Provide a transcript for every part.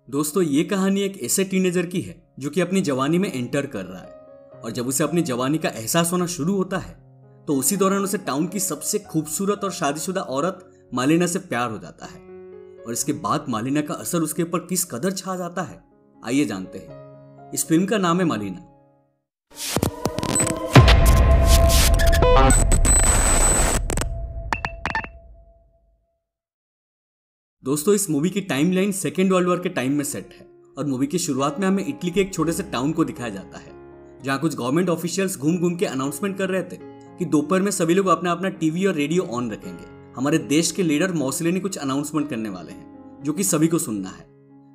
दोस्तों ये कहानी एक ऐसे टीनेजर की है जो कि अपनी जवानी में एंटर कर रहा है और जब उसे अपनी जवानी का एहसास होना शुरू होता है तो उसी दौरान उसे टाउन की सबसे खूबसूरत और शादीशुदा औरत मालिना से प्यार हो जाता है। और इसके बाद मालिना का असर उसके ऊपर किस कदर छा जाता है, आइए जानते हैं। इस फिल्म का नाम है मालिना। दोस्तों इस मूवी की टाइमलाइन सेकेंड वर्ल्ड वॉर के टाइम में सेट है और मूवी की शुरुआत में हमें इटली के एक छोटे से टाउन को दिखाया जाता है जहां कुछ गवर्नमेंट ऑफिशियल्स घूम घूम के अनाउंसमेंट कर रहे थे कि दोपहर में सभी लोग अपना अपना टीवी और रेडियो ऑन रखेंगे। हमारे देश के लीडर मोसोलिनी कुछ अनाउंसमेंट करने वाले हैं जो कि सभी को सुनना है।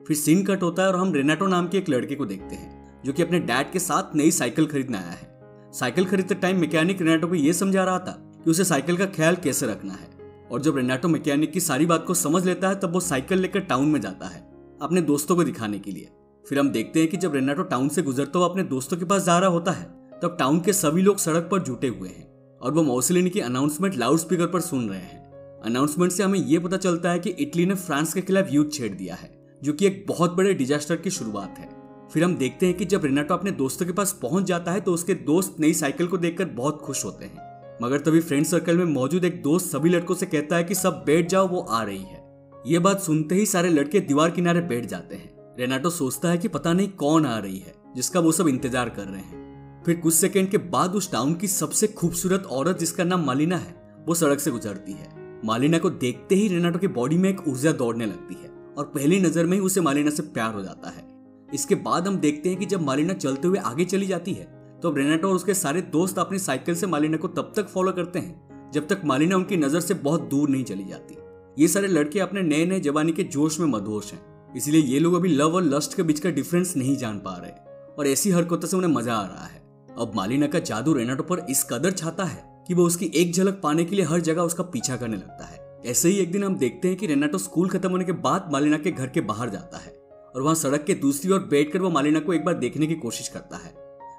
फिर सीन कट होता है और हम रेनाटो नाम के एक लड़के को देखते हैं जो कि अपने डैड के साथ नई साइकिल खरीदने आया है। साइकिल खरीदते टाइम मैकेनिक रेनाटो को यह समझा रहा था कि उसे साइकिल का ख्याल कैसे रखना है और जब रेनाटो मैकेनिक की सारी बात को समझ लेता है तब वो साइकिल लेकर टाउन में जाता है अपने दोस्तों को दिखाने के लिए। फिर हम देखते हैं कि जब रेनाटो टाउन से गुजरता हुआ अपने दोस्तों के पास जा रहा होता है तब टाउन के सभी लोग सड़क पर जुटे हुए हैं और वो मोसोलिनी की अनाउंसमेंट लाउड स्पीकर पर सुन रहे हैं। अनाउंसमेंट से हमें यह पता चलता है कि इटली ने फ्रांस के खिलाफ युद्ध छेड़ दिया है जो कि एक बहुत बड़े डिजास्टर की शुरुआत है। फिर हम देखते हैं कि जब रेनाटो अपने दोस्तों के पास पहुंच जाता है तो उसके दोस्त नई साइकिल को देखकर बहुत खुश होते हैं, मगर तभी फ्रेंड सर्कल में मौजूद एक दोस्त सभी लड़कों से कहता है कि सब बैठ जाओ, वो आ रही है। ये बात सुनते ही सारे लड़के दीवार किनारे बैठ जाते हैं। रेनाटो सोचता है कि पता नहीं कौन आ रही है जिसका वो सब इंतजार कर रहे हैं। फिर कुछ सेकंड के बाद उस टाउन की सबसे खूबसूरत औरत जिसका नाम मालिना है वो सड़क से गुजरती है। मालिना को देखते ही रेनाटो की बॉडी में एक ऊर्जा दौड़ने लगती है और पहली नजर में ही उसे मालिना से प्यार हो जाता है। इसके बाद हम देखते हैं कि जब मालिना चलते हुए आगे चली जाती है तो रेनाटो और उसके सारे दोस्त अपनी साइकिल से मालिना को तब तक फॉलो करते हैं जब तक मालिना उनकी नजर से बहुत दूर नहीं चली जाती। ये सारे लड़के अपने नए नए जवानी के जोश में मदहोश हैं, इसलिए ये लोग अभी लव और लस्ट के बीच का डिफरेंस नहीं जान पा रहे और ऐसी हरकतों से उन्हें मजा आ रहा है। अब मालिना का जादू रेनाटो पर इस कदर छाता है कि वो उसकी एक झलक पाने के लिए हर जगह उसका पीछा करने लगता है। ऐसे ही एक दिन हम देखते हैं कि रेनाटो स्कूल खत्म होने के बाद मालिना के घर के बाहर जाता है और वहां सड़क के दूसरी ओर बैठकर वो मालिना को एक बार देखने की कोशिश करता है।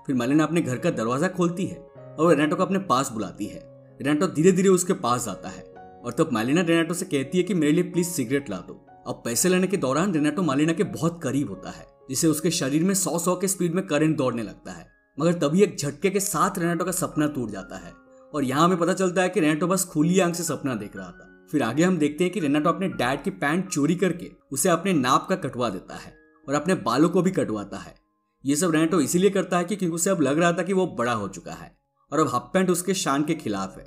फिर मालिना अपने घर का दरवाजा खोलती है और रेनाटो को अपने पास बुलाती है। रेनाटो धीरे धीरे उसके पास आता है और तब मालिना रेनाटो से कहती है कि मेरे लिए प्लीज सिगरेट ला दो। अब पैसे लेने के दौरान रेनाटो मालिना के बहुत करीब होता है जिससे उसके शरीर में 100 के स्पीड में करंट दौड़ने लगता है, मगर तभी एक झटके के साथ रेनाटो का सपना टूट जाता है और यहाँ हमें पता चलता है कि रेनाटो बस खुली आंख से सपना देख रहा था। फिर आगे हम देखते हैं कि रेनाटो अपने डैड की पैंट चोरी करके उसे अपने नाप का कटवा देता है और अपने बालों को भी कटवाता है। ये सब रेनाटो इसीलिए करता है क्योंकि उसे अब लग रहा था कि वो बड़ा हो चुका है और अब हाफ पैंट उसके शान के खिलाफ है।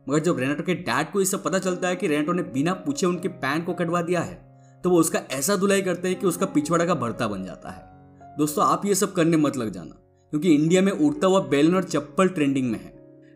मगर जब रेनाटो के डैड को ये सब पता चलता है कि रेनाटो ने बिना पूछे उनके पैंट को कटवा दिया है तो वो उसका ऐसा धुलाई करते हैं कि उसका पिछवाड़ा का भरता बन जाता है। दोस्तों आप ये सब करने मत लग जाना क्योंकि इंडिया में उड़ता हुआ बैलून और चप्पल ट्रेंडिंग में है।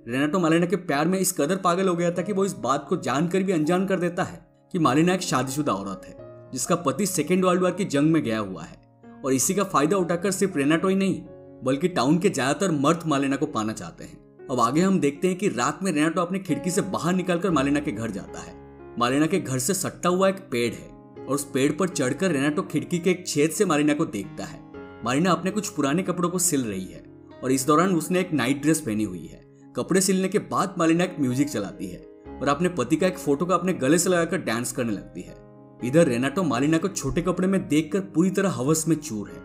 रेनाटो मालिना के प्यार में इस कदर पागल हो गया था कि वो इस बात को जानकर भी अनजान कर देता है कि मालिना एक शादीशुदा औरत है जिसका पति सेकेंड वर्ल्ड वॉर की जंग में गया हुआ है और इसी का फायदा उठाकर सिर्फ रेनाटो ही नहीं बल्कि टाउन के ज्यादातर मर्द मालिना को पाना चाहते हैं। अब आगे हम देखते हैं कि रात में रेनाटो अपनी खिड़की से बाहर निकलकर मालिना के घर जाता है। मालिना के घर से सट्टा हुआ एक पेड़ है और उस पेड़ पर चढ़कर रेनाटो खिड़की के एक छेद से मालिना को देखता है। मालिना अपने कुछ पुराने कपड़ों को सिल रही है और इस दौरान उसने एक नाइट ड्रेस पहनी हुई है। कपड़े सिलने के बाद मालिना एक म्यूजिक चलाती है और अपने पति का एक फोटो को अपने गले से लगाकर डांस करने लगती है। इधर रेनाटो मालिना को छोटे कपड़े में देखकर पूरी तरह हवस में चूर है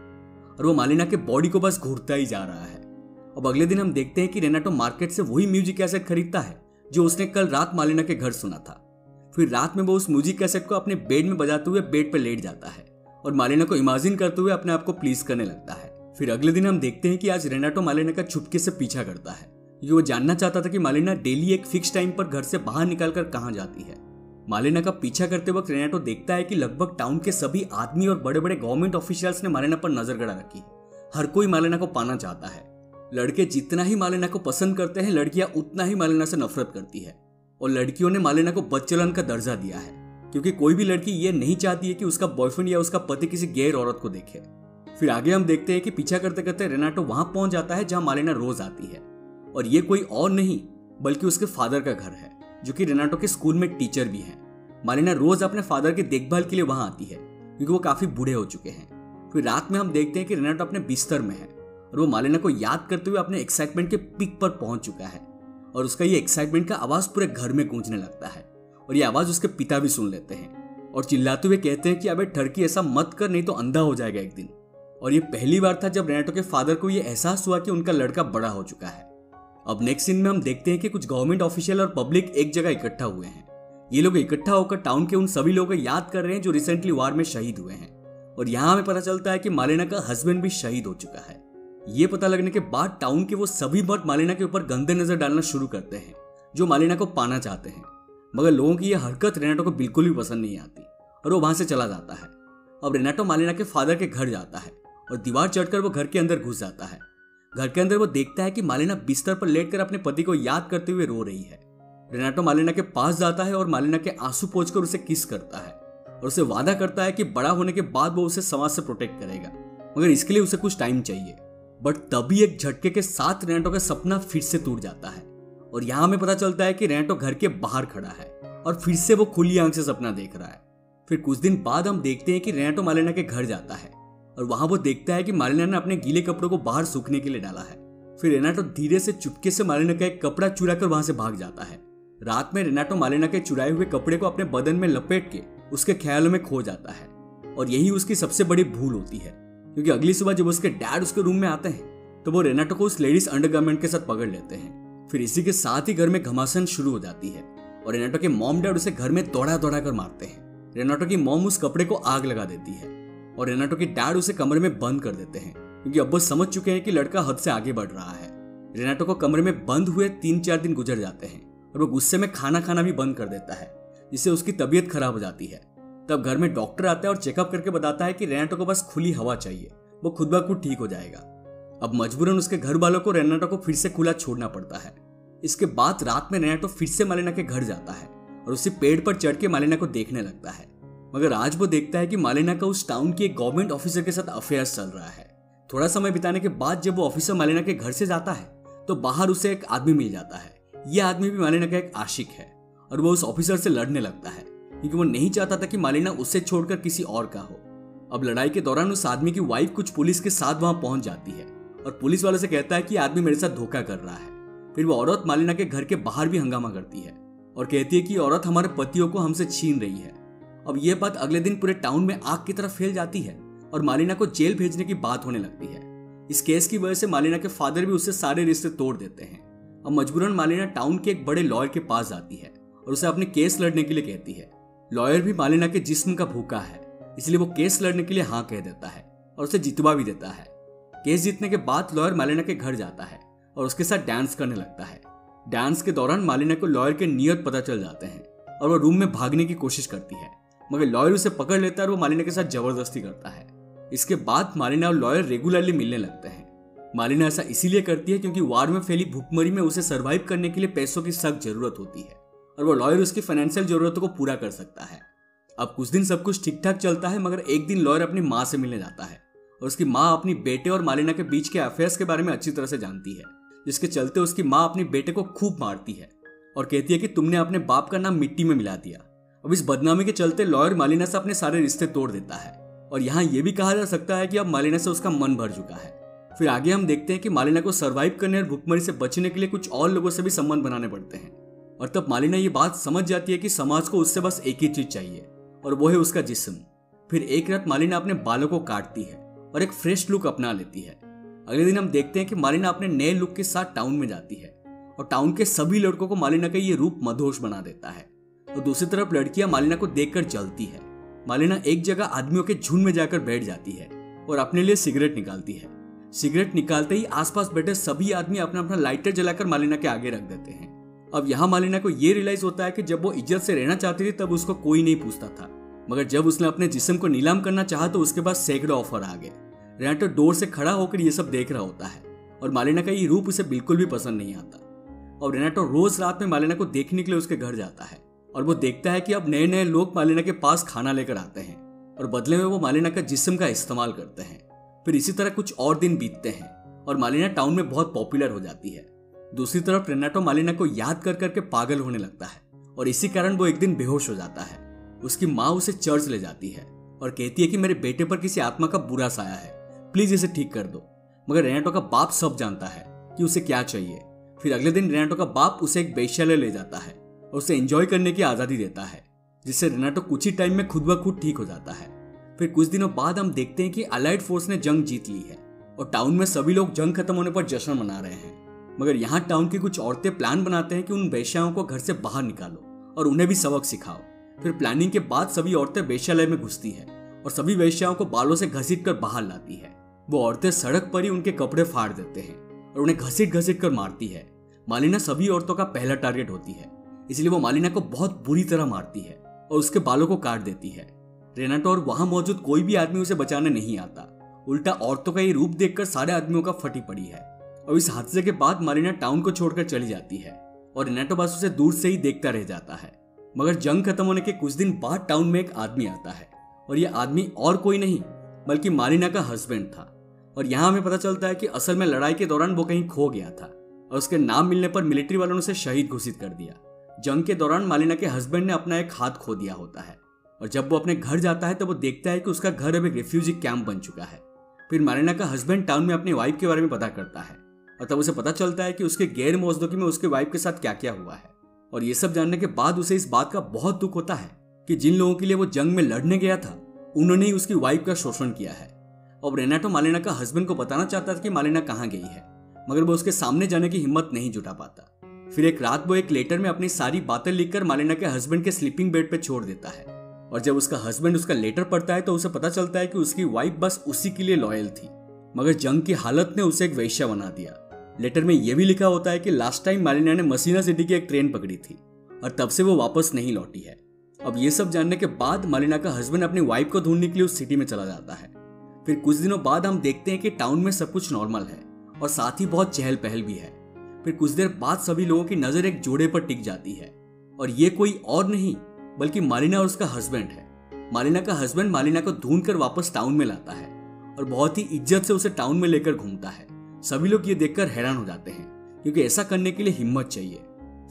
और वो मालिना के बॉडी को बस घूरता ही जा रहा है। अब अगले दिन हम देखते हैं कि रेनाटो मार्केट से वही म्यूजिक कैसेट खरीदता है जो उसने कल रात मालिना के घर सुना था। फिर रात में वो उस म्यूजिक कैसेट को अपने बेड में बजाते हुए बेड पर लेट जाता है और मालिना को इमेजिन करते हुए अपने आप को प्लीज करने लगता है। फिर अगले दिन हम देखते हैं कि आज रेनाटो मालिना का चुपके से पीछा करता है क्योंकि वो जानना चाहता था कि मालिना डेली एक फिक्स टाइम पर घर से बाहर निकलकर कहां जाती है। मालिना का पीछा करते वक्त रेनाटो देखता है कि लगभग टाउन के सभी आदमी और बड़े बड़े गवर्नमेंट ऑफिशियल्स ने मालिना पर नजर गड़ा रखी है। हर कोई मालिना को पाना चाहता है। लड़के जितना ही मालिना को पसंद करते हैं लड़कियां उतना ही मालिना से नफरत करती है और लड़कियों ने मालिना को बदचलन का दर्जा दिया है क्योंकि कोई भी लड़की ये नहीं चाहती है कि उसका बॉयफ्रेंड या उसका पति किसी गैर औरत को देखे। फिर आगे हम देखते हैं कि पीछा करते करते रेनाटो वहां पहुंच जाता है जहां मालिना रोज आती है और ये कोई और नहीं बल्कि उसके फादर का घर है जो कि रेनाटो के स्कूल में टीचर भी हैं। मालिना रोज अपने फादर की देखभाल के लिए वहां आती है क्योंकि वो काफी बूढ़े हो चुके हैं। फिर रात में हम देखते हैं कि रेनाटो अपने बिस्तर में है और वो मालिना को याद करते हुए अपने एक्साइटमेंट के पीक पर पहुंच चुका है और उसका ये एक्साइटमेंट का आवाज पूरे घर में गूंजने लगता है और ये आवाज उसके पिता भी सुन लेते हैं। और चिल्लाते हुए कहते हैं कि अबे ठरकी ऐसा मत कर, नहीं तो अंधा हो जाएगा एक दिन। और ये पहली बार था जब रेनाटो के फादर को ये एहसास हुआ कि उनका लड़का बड़ा हो चुका है। अब नेक्स्ट सीन में हम देखते हैं कि कुछ गवर्नमेंट ऑफिशियल और पब्लिक एक जगह इकट्ठा हुए हैं। ये लोग इकट्ठा होकर टाउन के उन सभी लोगों को याद कर रहे हैं जो रिसेंटली वार में शहीद हुए हैं। और यहाँ हमें पता चलता है कि मालेना का हस्बैंड भी शहीद हो चुका है। ये पता लगने के बाद टाउन के वो सभी मर्द मालेना के ऊपर गंदे नजर डालना शुरू करते हैं जो मालेना को पाना चाहते हैं। मगर लोगों की यह हरकत रेनाटो को बिल्कुल भी पसंद नहीं आती और वो वहां से चला जाता है। अब रेनाटो मालेना के फादर के घर जाता है और दीवार चढ़कर वो घर के अंदर घुस जाता है। घर के अंदर वो देखता है कि मालेना बिस्तर पर लेटकर अपने पति को याद करते हुए रो रही है। रेनाटो मालेना के पास जाता है और मालेना के आंसू पोंछकर उसे किस करता है और उसे वादा करता है कि बड़ा होने के बाद वो उसे समाज से प्रोटेक्ट करेगा, मगर इसके लिए उसे कुछ टाइम चाहिए। बट तभी एक झटके के साथ रेनाटो का सपना फिर से टूट जाता है और यहाँ हमें पता चलता है कि रेनाटो घर के बाहर खड़ा है और फिर से वो खुली आंख से सपना देख रहा है। फिर कुछ दिन बाद हम देखते हैं कि रेनाटो मालेना के घर जाता है और वहां वो देखता है कि मालेना ने अपने गीले कपड़ों को बाहर सूखने के लिए डाला है। फिर रेनाटो धीरे से चुपके से मालेना का एक कपड़ा चुरा कर वहां से भाग जाता है। रात में रेनाटो मालेना के चुराए हुए कपड़े को अपने बदन में लपेट के उसके ख्यालों में खो जाता है और यही उसकी सबसे बड़ी भूल होती है, क्योंकि अगली सुबह जब उसके डैड उसके रूम में आते हैं तो वो रेनाटो को उस लेडीज अंडरगारमेंट के साथ पकड़ लेते हैं। फिर इसी के साथ ही घर में घमासान शुरू हो जाती है और रेनाटो के मॉम डैड उसे घर में दौड़ा दौड़ा कर मारते हैं। रेनाटो की मॉम उस कपड़े को आग लगा देती है और रेनाटो के डैड उसे कमरे में बंद कर देते हैं, क्योंकि अब वो समझ चुके हैं कि लड़का हद से आगे बढ़ रहा है। रेनाटो को कमरे में बंद हुए 3-4 दिन गुजर जाते हैं और वो गुस्से में खाना खाना भी बंद कर देता है, जिससे उसकी तबीयत खराब हो जाती है। तब घर में डॉक्टर आता है और चेकअप करके बताता है कि रेनाटो को बस खुली हवा चाहिए, वो खुद ब खुद ठीक हो जाएगा। अब मजबूरन उसके घर वालों को रेनाटो को फिर से खुला छोड़ना पड़ता है। इसके बाद रात में रेनाटो फिर से मालेना के घर जाता है और उसी पेड़ पर चढ़ के मालेना को देखने लगता है। मगर आज वो देखता है कि मालेना का उस टाउन के एक गवर्नमेंट ऑफिसर के साथ अफेयर्स चल रहा है। थोड़ा समय बिताने के बाद जब वो ऑफिसर मालेना के घर से जाता है तो बाहर उसे एक आदमी मिल जाता है। यह आदमी भी मालेना का एक आशिक है और वो उस ऑफिसर से लड़ने लगता है, क्योंकि वो नहीं चाहता था कि मालेना उससे छोड़कर किसी और का हो। अब लड़ाई के दौरान उस आदमी की वाइफ कुछ पुलिस के साथ वहां पहुंच जाती है और पुलिस वाले से कहता है कि आदमी मेरे साथ धोखा कर रहा है। फिर वो औरत मालेना के घर के बाहर भी हंगामा करती है और कहती है कि औरत हमारे पतियों को हमसे छीन रही है। अब यह बात अगले दिन पूरे टाउन में आग की तरफ फैल जाती है और मालेना को जेल भेजने की बात होने लगती है। इस केस की वजह से मालेना के फादर भी उससे सारे रिश्ते तोड़ देते हैं। अब मजबूरन मालेना टाउन के एक बड़े लॉयर के पास जाती है और उसे अपने केस लड़ने के लिए कहती है। लॉयर भी मालेना के जिस्म का भूखा है, इसलिए वो केस लड़ने के लिए हाँ कह देता है और उसे जितवा भी देता है। केस जीतने के बाद लॉयर मालेना के घर जाता है और उसके साथ डांस करने लगता है। डांस के दौरान मालेना को लॉयर के नियत पता चल जाते हैं और वो रूम में भागने की कोशिश करती है, मगर लॉयर उसे पकड़ लेता है और वो मालेना के साथ जबरदस्ती करता है। इसके बाद मालेना और लॉयर रेगुलरली मिलने लगते हैं। मालेना ऐसा इसीलिए करती है क्योंकि वार में फैली भूखमरी में उसे सरवाइव करने के लिए पैसों की सख्त जरूरत होती है और वो लॉयर उसकी फाइनेंशियल जरूरतों को पूरा कर सकता है। अब कुछ दिन सब कुछ ठीक ठाक चलता है, मगर एक दिन लॉयर अपनी माँ से मिलने जाता है और उसकी माँ अपनी बेटे और मालेना के बीच के अफेयर्स के बारे में अच्छी तरह से जानती है, जिसके चलते उसकी माँ अपनी बेटे को खूब मारती है और कहती है कि तुमने अपने बाप का नाम मिट्टी में मिला दिया। अब इस बदनामी के चलते लॉयर मालेना से अपने सारे रिश्ते तोड़ देता है और यहाँ यह भी कहा जा सकता है कि अब मालेना से उसका मन भर चुका है। फिर आगे हम देखते हैं कि मालेना को सरवाइव करने और भूखमरी से बचने के लिए कुछ और लोगों से भी संबंध बनाने पड़ते हैं और तब मालेना ये बात समझ जाती है कि समाज को उससे बस एक ही चीज चाहिए और वो है उसका जिस्म। फिर एक रात मालेना अपने बालों को काटती है और एक फ्रेश लुक अपना लेती है। अगले दिन हम देखते हैं कि मालेना अपने नए लुक के साथ टाउन में जाती है और टाउन के सभी लड़कों को मालेना का ये रूप मदहोश बना देता है और दूसरी तरफ लड़कियां मालेना को देखकर जलती है। मालेना एक जगह आदमियों के झुंड में जाकर बैठ जाती है और अपने लिए सिगरेट निकालती है। सिगरेट निकालते ही आसपास बैठे सभी आदमी अपना अपना लाइटर जलाकर मालेना के आगे रख देते हैं। अब यहाँ मालेना को ये रियलाइज होता है कि जब वो इज्जत से रहना चाहती थी तब उसको कोई नहीं पूछता था, मगर जब उसने अपने जिस्म को नीलाम करना चाहा तो उसके पास सैकड़ों ऑफर आ गए। रेनाटो डोर से खड़ा होकर ये सब देख रहा होता है और मालेना का ये रूप उसे बिल्कुल भी पसंद नहीं आता। और रेनाटो रोज रात में मालेना को देखने के लिए उसके घर जाता है और वो देखता है कि अब नए नए लोग मालेना के पास खाना लेकर आते हैं और बदले में वो मालेना का जिस्म का इस्तेमाल करते हैं। फिर इसी तरह कुछ और दिन बीतते हैं और मालेना टाउन में बहुत पॉपुलर हो जाती है। दूसरी तरफ रेनाटो मालेना को याद कर करके पागल होने लगता है और इसी कारण वो एक दिन बेहोश हो जाता है। उसकी माँ उसे चर्च ले जाती है और कहती है कि मेरे बेटे पर किसी आत्मा का बुरा साया है, प्लीज इसे ठीक कर दो। मगर रेनाटो का बाप सब जानता है कि उसे क्या चाहिए। फिर अगले दिन रेनाटो का बाप उसे एक वेश्यालय ले जाता है और उसे एंजॉय करने की आजादी देता है, जिससे रेनाटो कुछ ही टाइम में खुद ब खुद ठीक हो जाता है। फिर कुछ दिनों बाद हम देखते हैं कि अलाइड फोर्स ने जंग जीत ली है और टाउन में सभी लोग जंग खत्म होने पर जश्न मना रहे हैं। मगर यहाँ टाउन की कुछ औरतें प्लान बनाते हैं कि उन वेश्याओं को घर से बाहर निकालो और उन्हें भी सबक सिखाओ। फिर प्लानिंग के बाद सभी औरतें वेश्यालय में घुसती है और सभी वेश्याओं को बालों से घसीट कर बाहर लाती है। वो औरतें सड़क पर ही उनके कपड़े फाड़ देते हैं और उन्हें घसीट घसीट कर मारती है। मालिना सभी औरतों का पहला टारगेट होती है, इसलिए वो मालिना को बहुत बुरी तरह मारती है और उसके बालों को काट देती है। रेनाटो और वहां मौजूद कोई भी आदमी उसे बचाने नहीं आता। उल्टा औरतों का ये रूप देखकर सारे आदमियों का फटी पड़ी है। और इस हादसे के बाद मालिना टाउन को छोड़कर चली जाती है और रेनाटो बस उसे दूर से ही देखता रह जाता है। मगर जंग खत्म होने के कुछ दिन बाद टाउन में एक आदमी आता है और यह आदमी और कोई नहीं बल्कि मालिना का हस्बैंड था। और यहाँ हमें पता चलता है कि असल में लड़ाई के दौरान वो कहीं खो गया था और उसके नाम मिलने पर मिलिट्री वालों ने उसे शहीद घोषित कर दिया। जंग के दौरान मालिना के हस्बैंड ने अपना एक हाथ खो दिया होता है और जब वो अपने घर जाता है तो वो देखता है कि उसका घर अब एक रेफ्यूजी कैंप बन चुका है। फिर मालिना का हस्बैंड टाउन में अपनी वाइफ के बारे में पता करता है और तब उसे पता चलता है कि उसके गैर मौजूदगी में उसके वाइफ के साथ क्या क्या हुआ है। और ये सब जानने के बाद उसे इस बात का बहुत दुख होता है कि जिन लोगों के लिए वो जंग में लड़ने गया था उन्होंने ही उसकी वाइफ का शोषण किया है। अब रेनाटो मालिना का हस्बैंड को बताना चाहता था कि मालिना कहाँ गई है, मगर वो उसके सामने जाने की हिम्मत नहीं जुटा पाता। फिर एक रात वो एक लेटर में अपनी सारी बातें लिखकर मालिना के हस्बैंड के स्लीपिंग बेड पे छोड़ देता है। और जब उसका हस्बैंड उसका लेटर पढ़ता है तो उसे पता चलता है कि उसकी वाइफ बस उसी के लिए लॉयल थी, मगर जंग की हालत ने उसे एक वेश्या बना दिया। लेटर में यह भी लिखा होता है कि लास्ट टाइम मालिना ने मसीना सिटी की एक ट्रेन पकड़ी थी और तब से वो वापस नहीं लौटी है। अब ये सब जानने के बाद मालिना का हस्बैंड अपनी वाइफ को ढूंढने के लिए उस सिटी में चला जाता है। फिर कुछ दिनों बाद हम देखते हैं कि टाउन में सब कुछ नॉर्मल है और साथ ही बहुत चहल पहल भी है। फिर कुछ देर बाद सभी लोगों की नजर एक जोड़े पर टिक जाती है और ये कोई और नहीं बल्कि मालिना और उसका हस्बैंड है। मालिना का हस्बैंड मालिना को ढूंढकर वापस टाउन में लाता है और बहुत ही इज्जत से उसे टाउन में लेकर घूमता है। सभी लोग ये देखकर हैरान हो जाते हैं क्योंकि ऐसा करने के लिए हिम्मत चाहिए।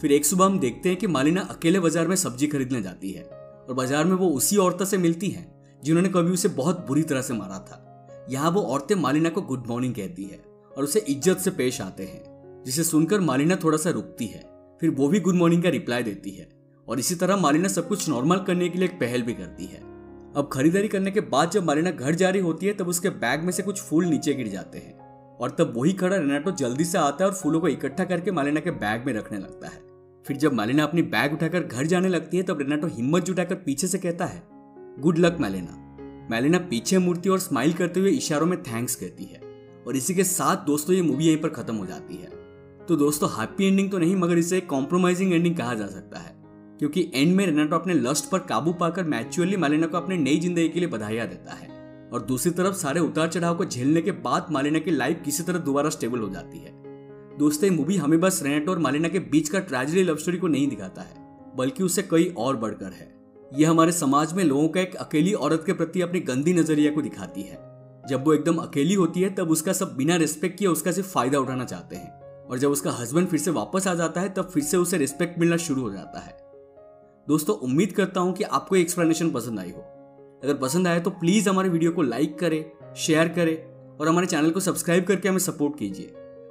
फिर एक सुबह हम देखते हैं कि मालिना अकेले बाजार में सब्जी खरीदने जाती है और बाजार में वो उसी औरतों से मिलती है जिन्होंने कभी उसे बहुत बुरी तरह से मारा था। यहाँ वो औरतें मालिना को गुड मॉर्निंग कहती है और उसे इज्जत से पेश आते हैं, जिसे सुनकर मालिना थोड़ा सा रुकती है। फिर वो भी गुड मॉर्निंग का रिप्लाई देती है और इसी तरह मालिना सब कुछ नॉर्मल करने के लिए एक पहल भी करती है। अब खरीदारी करने के बाद जब मालिना घर जा रही होती है तब उसके बैग में से कुछ फूल नीचे गिर जाते हैं और तब वही खड़ा रेनाटो जल्दी से आता है और फूलों को इकट्ठा करके मालिना के बैग में रखने लगता है। फिर जब मालिना अपनी बैग उठाकर घर जाने लगती है तब रेनाटो हिम्मत जुटाकर पीछे से कहता है, गुड लक मालिना। मालिना पीछे मुड़ती और स्माइल करते हुए इशारों में थैंक्स कहती है। और इसी के साथ दोस्तों ये मूवी यहीं पर खत्म हो जाती है। तो दोस्तों हैप्पी एंडिंग तो नहीं मगर इसे एक कॉम्प्रोमाइजिंग एंडिंग कहा जा सकता है, क्योंकि एंड में रेनाटो अपने लस्ट पर काबू पाकर मैच्योरली मालिना को अपने नई जिंदगी के लिए बधाइयां देता है और दूसरी तरफ सारे उतार चढ़ाव को झेलने के बाद मालिना की लाइफ किसी तरह दोबारा स्टेबल हो जाती है। दोस्तों ये मूवी हमें बस रेनाटो और मालिना के बीच का ट्रेजेडी लव स्टोरी को नहीं दिखाता है, बल्कि उससे कई और बढ़कर है। यह हमारे समाज में लोगों का एक अकेली औरत के प्रति अपनी गंदी नजरिया को दिखाती है। जब वो एकदम अकेली होती है तब उसका सब बिना रिस्पेक्ट किए उसका सिर्फ फायदा उठाना चाहते हैं और जब उसका हस्बैंड फिर से वापस आ जाता है तब फिर से उसे रिस्पेक्ट मिलना शुरू हो जाता है। दोस्तों उम्मीद करता हूं कि आपको एक्सप्लेनेशन पसंद आई हो। अगर पसंद आए तो प्लीज हमारे वीडियो को लाइक करें, शेयर करें और हमारे चैनल को सब्सक्राइब करके हमें सपोर्ट कीजिए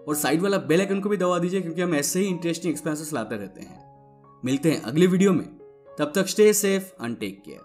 और साइड वाला बेल आइकन को भी दबा दीजिए, क्योंकि हम ऐसे ही इंटरेस्टिंग एक्सपीरियंसेस लाते रहते हैं। मिलते हैं अगले वीडियो में, तब तक stay safe and take care.